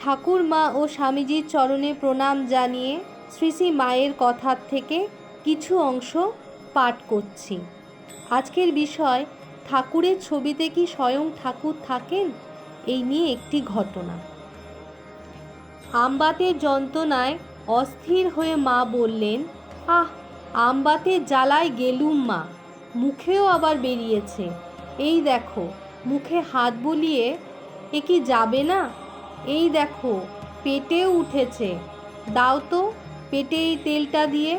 ঠাকুরমা ও স্বামীজির চরণে প্রণাম জানিয়ে শ্রী শ্রী মায়ের কথার থেকে কিছু অংশ পাঠ করছি। আজকের বিষয়, ঠাকুরের ছবিতে কি স্বয়ং ঠাকুর থাকেন? এই নিয়ে একটি ঘটনা। আমবাতের যন্ত্রণায় অস্থির হয়ে মা বললেন, আহ, আমবাতের জ্বালায় গেলুম মা, মুখেও আবার বেরিয়েছে। এই দেখো, মুখে হাত বুলিয়ে, এ কি যাবে না? এই দেখো, পেটেও উঠেছে, দাও তো পেটে এই তেলটা দিয়ে।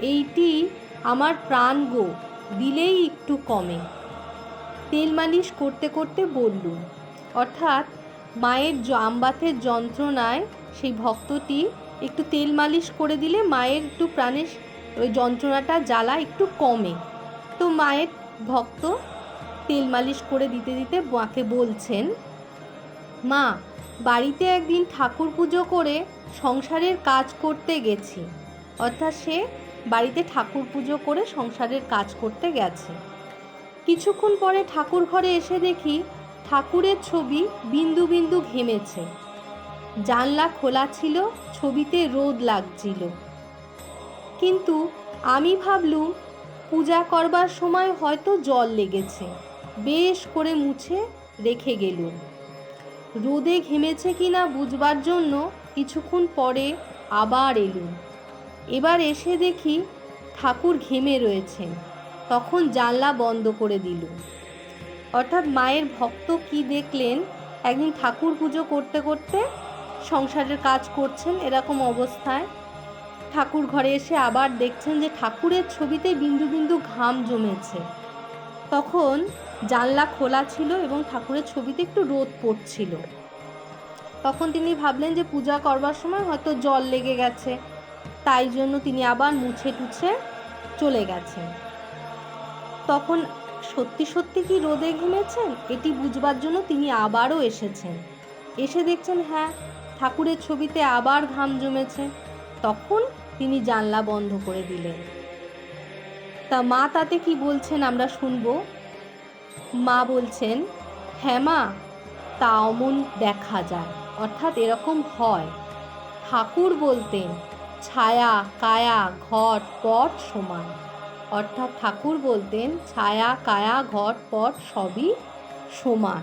এইটি আমার প্রাণ গো, দিলেই একটু কমে। তেল মালিশ করতে করতে বললুম। অর্থাৎ মায়ের আমবাতের যন্ত্রণায় সেই ভক্তটি একটু তেল মালিশ করে দিলে মায়ের একটু প্রাণের ওই যন্ত্রণাটা জ্বালা একটু কমে। তো মায়ের ভক্ত তেল মালিশ করে দিতে দিতে মাকে বলছেন, মা, বাড়িতে একদিন ঠাকুর পুজো করে সংসারের কাজ করতে গেছি। অর্থাৎ সে বাড়িতে ঠাকুর পুজো করে সংসারের কাজ করতে গেছে। কিছুক্ষণ পরে ঠাকুর ঘরে এসে দেখি ঠাকুরের ছবি বিন্দু বিন্দু ঘেমেছে। জানলা খোলা ছিল, ছবিতে রোদ লাগছিল। কিন্তু আমি ভাবলুম পূজা করবার সময় হয়তো জল লেগেছে, বেশ করে মুছে রেখে গেলুম। রোদে ঘেমেছে কিনা বুঝবার জন্য কিছুক্ষণ পরে আবার এলুম। এবার এসে দেখি ঠাকুর ঘেমে রয়েছেন। তখন জানলা বন্ধ করে দিলুম। অর্থাৎ মায়ের ভক্ত কি দেখলেন, একদিন ঠাকুর পুজো করতে করতে সংসারের কাজ করছেন, এরকম অবস্থায় ঠাকুর ঘরে এসে আবার দেখছেন যে ঠাকুরের ছবিতে বিন্দু বিন্দু ঘাম জমেছে। তখন জানলা খোলা ছিল এবং ঠাকুরের ছবিতে একটু রোদ পড়ছিল। তখন তিনি ভাবলেন যে পূজা করবার সময় হয়তো জল লেগে গেছে, তাই জন্য তিনি আবার মুছে টুছে চলে গেছেন। তখন সত্যি সত্যি কি রোদে ঘেমেছেন এটি বুঝবার জন্য তিনি আবারও এসেছেন। এসে দেখছেন হ্যাঁ, ঠাকুরের ছবিতে আবার ঘাম জমেছে। তখন তিনি জানলা বন্ধ করে দিলেন। তা মা তাতে কি বলছেন আমরা শুনবো। মা বলছেন, হ্যাঁ মা, তা অমন দেখা যায়, অর্থাৎ এরকম হয়। ঠাকুর বলতেন ছায়া কায়া ঘট পট সমান। অর্থাৎ ঠাকুর বলতেন ছায়া কায়া ঘট পট সবই সমান।